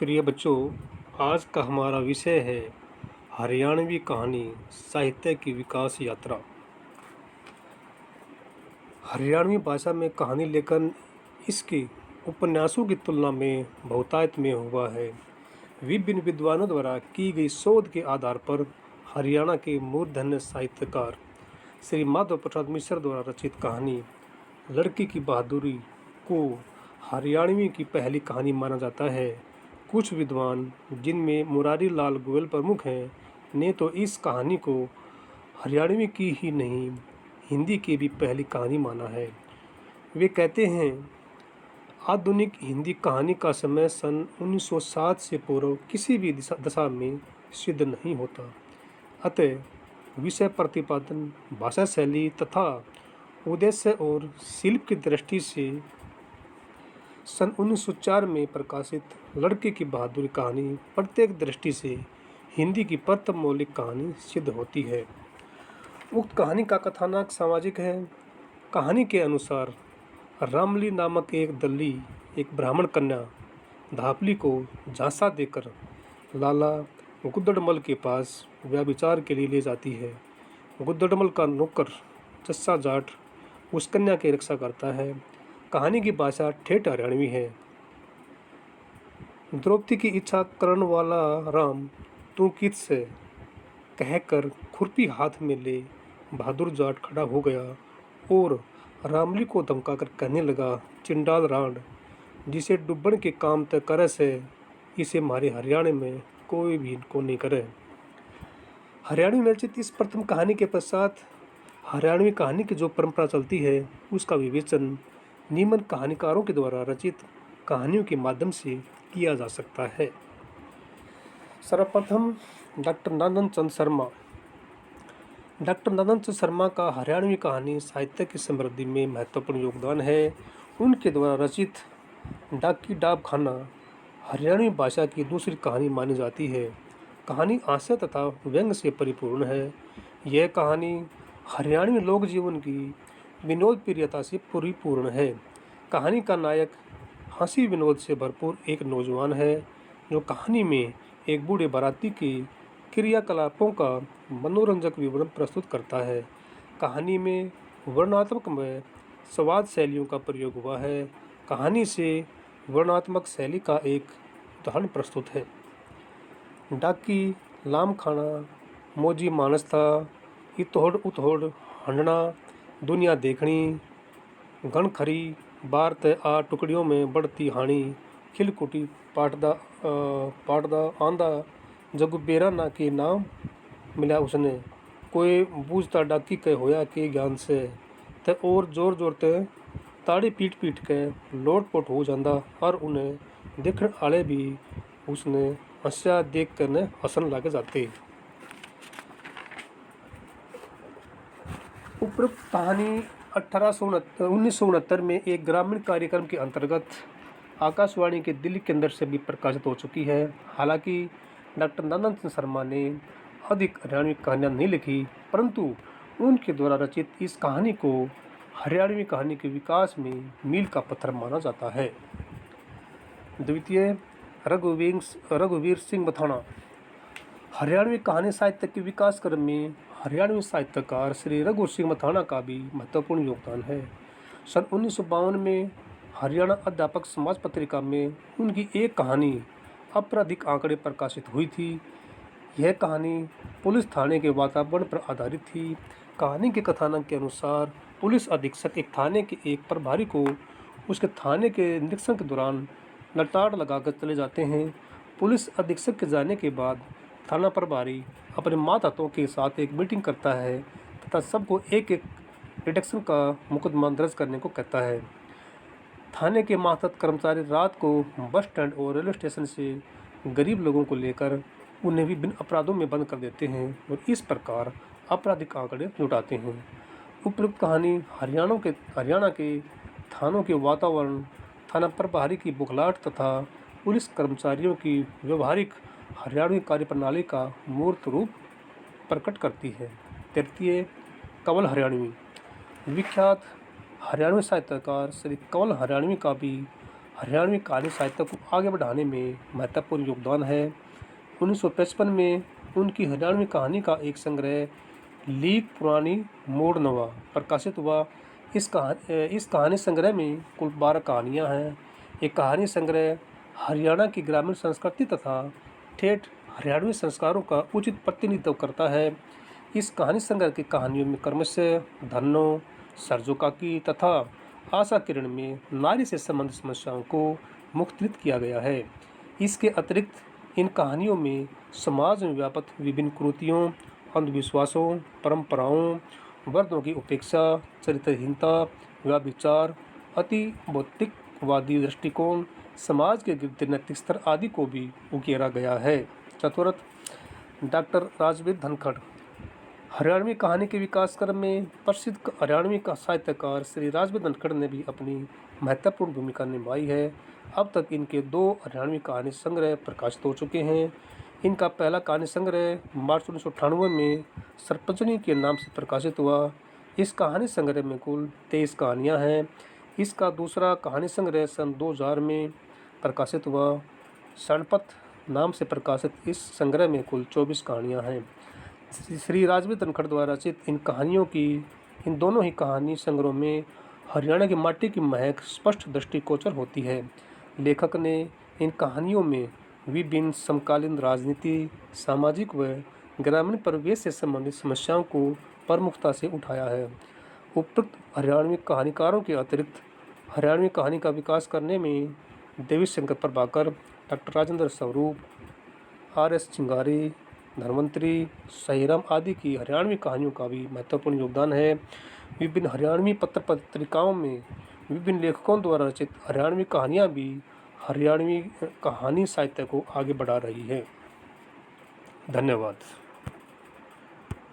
प्रिय बच्चों, आज का हमारा विषय है हरियाणवी कहानी साहित्य की विकास यात्रा। हरियाणवी भाषा में कहानी लेखन इसकी उपन्यासों की तुलना में बहुतायत में हुआ है। विभिन्न विद्वानों द्वारा की गई शोध के आधार पर हरियाणा के मूर्धन्य साहित्यकार श्री माधव प्रसाद मिश्र द्वारा रचित कहानी लड़की की बहादुरी को हरियाणवी की पहली कहानी माना जाता है। कुछ विद्वान, जिनमें मुरारी लाल गोयल प्रमुख हैं, ने तो इस कहानी को हरियाणवी की ही नहीं, हिंदी की भी पहली कहानी माना है। वे कहते हैं, आधुनिक हिंदी कहानी का समय सन 1907 से पूर्व किसी भी दशा में सिद्ध नहीं होता। अतः विषय प्रतिपादन, भाषा शैली तथा उद्देश्य और शिल्प की दृष्टि से सन 1904 में प्रकाशित लड़के की बहादुरी कहानी प्रत्येक दृष्टि से हिंदी की प्रथम मौलिक कहानी सिद्ध होती है। उक्त कहानी का कथानक सामाजिक है। कहानी के अनुसार रामली नामक एक दल्ली एक ब्राह्मण कन्या धापली को झांसा देकर लाला गुद्दड़मल के पास व्यभिचार के लिए ले जाती है। गुद्दड़मल का नौकर जस्सा जाट उस कन्या की रक्षा करता है। कहानी की भाषा ठेठ हरियाणवी है। द्रौपदी की इच्छा करण वाला राम तू कित से कहकर खुरपी हाथ में ले बहादुर जाट खड़ा हो गया और रामली को धमकाकर कहने लगा, चिंडाल रांड, जिसे डुब्बन के काम तय करे से इसे हमारे हरियाणा में कोई भी को नहीं करे। हरियाणवी में रचित इस प्रथम कहानी के पश्चात हरियाणवी कहानी की जो परंपरा चलती है उसका विवेचन निम्न कहानीकारों के द्वारा रचित कहानियों के माध्यम से किया जा सकता है। सर्वप्रथम डॉक्टर नानंद चंद शर्मा। डॉक्टर नानंद चंद शर्मा का हरियाणवी कहानी साहित्य की समृद्धि में महत्वपूर्ण योगदान है। उनके द्वारा रचित डाकी डाब खाना हरियाणवी भाषा की दूसरी कहानी मानी जाती है। कहानी हास्य तथा व्यंग्य से परिपूर्ण है। यह कहानी हरियाणवी लोक जीवन की विनोद प्रियता से परिपूर्ण है। कहानी का नायक हंसी विनोद से भरपूर एक नौजवान है, जो कहानी में एक बूढ़े बाराती की क्रियाकलापों का मनोरंजक विवरण प्रस्तुत करता है। कहानी में वर्णनात्मक व संवाद शैलियों का प्रयोग हुआ है। कहानी से वर्णनात्मक शैली का एक उदाहरण प्रस्तुत है। डाकी लाम खाना, मौजी मानस था, इतोड़ उतोड़ हंडना, दुनिया देखनी, गण खरी, बार ते आ टुकड़ियों में बढ़ती हानि, खिलकुटी पाटदा आंदा, जगु बेरा ना के नाम मिला उसने, कोई बूझता डाकी के होया के ज्ञान से, ते और जोर जोर ते ताड़ी पीट पीट के लोटपोट हो जाता और उन्हें देखने वाले भी उसने हंसा देख कर ने हंसन लग जाते। उपरोक्त कहानी 1969 में एक ग्रामीण कार्यक्रम के अंतर्गत आकाशवाणी के दिल्ली केंद्र से भी प्रकाशित हो चुकी है। हालांकि डॉक्टर नानंद शर्मा ने अधिक हरियाणवी कहानियाँ नहीं लिखी, परंतु उनके द्वारा रचित इस कहानी को हरियाणवी कहानी के विकास में मील का पत्थर माना जाता है। द्वितीय, रघुवीर सिंह बथाना। हरियाणवी कहानी साहित्य के विकास क्रम में हरियाणवी साहित्यकार श्री रघु सिंह मथाना का भी महत्वपूर्ण योगदान है। सन 1952 में हरियाणा अध्यापक समाज पत्रिका में उनकी एक कहानी आपराधिक आंकड़े प्रकाशित हुई थी। यह कहानी पुलिस थाने के वातावरण पर आधारित थी। कहानी के कथानक के अनुसार पुलिस अधीक्षक एक थाने के एक प्रभारी को उसके थाने के निरीक्षण के दौरान लताड़ लगाकर चले जाते हैं। पुलिस अधीक्षक के जाने के बाद थाना प्रभारी अपने मातहतों के साथ एक मीटिंग करता है तथा सबको एक एक डिटेक्शन का मुकदमा दर्ज करने को कहता है। थाने के मातहत कर्मचारी रात को बस स्टैंड और रेलवे स्टेशन से गरीब लोगों को लेकर उन्हें विभिन्न अपराधों में बंद कर देते हैं और इस प्रकार आपराधिक आंकड़े जुटाते हैं। उपरोक्त कहानी हरियाणा के थानों के वातावरण, थाना प्रभारी की बुखलाहट तथा पुलिस कर्मचारियों की व्यवहारिक हरियाणवी कार्यप्रणाली का मूर्त रूप प्रकट करती है। तृतीय, कंवल हरियाणवी। विख्यात हरियाणवी साहित्यकार श्री कंवल हरियाणवी का भी हरियाणवी कहानी साहित्य को आगे बढ़ाने में महत्वपूर्ण योगदान है। 1955 में उनकी हरियाणवी कहानी का एक संग्रह लीक पुरानी मोड़ नवा प्रकाशित हुआ। इस कहानी संग्रह में कुल 12 कहानियाँ हैं। ये कहानी संग्रह हरियाणा की ग्रामीण संस्कृति तथा ठेठ हरियाणवी संस्कारों का उचित प्रतिनिधित्व करता है। इस कहानी संग्रह की कहानियों में क्रमशः धन्नो, सरजू काकी तथा आशा किरण में नारी से संबंधित समस्याओं को मुखरित किया गया है। इसके अतिरिक्त इन कहानियों में समाज में व्याप्त विभिन्न कुरीतियों, अंधविश्वासों, परंपराओं, वर्गों की उपेक्षा, चरित्रहीनता, व्यभिचार, अति भौतिकवादी दृष्टिकोण, समाज के गिरते नैतिक स्तर आदि को भी उकेरा गया है। चतुर्थ, डॉक्टर राजवीर धनखड़। हरियाणवी कहानी के विकास क्रम में प्रसिद्ध हरियाणवी का साहित्यकार श्री राजवीर धनखड़ ने भी अपनी महत्वपूर्ण भूमिका निभाई है। अब तक इनके 2 हरियाणवी कहानी संग्रह प्रकाशित हो चुके हैं। इनका पहला कहानी संग्रह मार्च 1998 में सरपंचनी के नाम से प्रकाशित हुआ। इस कहानी संग्रह में कुल 23 कहानियाँ हैं। इसका दूसरा कहानी संग्रह सन 2000 में प्रकाशित हुआ। सणपथ नाम से प्रकाशित इस संग्रह में कुल 24 कहानियाँ हैं। श्री राजवीर धनखड़ द्वारा रचित इन दोनों ही कहानी संग्रहों में हरियाणा की माटी की महक स्पष्ट दृष्टिगोचर होती है। लेखक ने इन कहानियों में विभिन्न समकालीन राजनीति, सामाजिक व ग्रामीण परिवेश से संबंधित समस्याओं को प्रमुखता से उठाया है। उपरोक्त हरियाणवी कहानीकारों के अतिरिक्त हरियाणवी कहानी का विकास करने में देवी शंकर प्रभाकर, डॉक्टर राजेंद्र स्वरूप, R.S. चिंगारी, धन्वंतरी, सहीराम आदि की हरियाणवी कहानियों का भी महत्वपूर्ण योगदान है। विभिन्न हरियाणवी पत्र पत्रिकाओं में विभिन्न लेखकों द्वारा रचित हरियाणवी कहानियाँ भी हरियाणवी कहानी साहित्य को आगे बढ़ा रही है। धन्यवाद।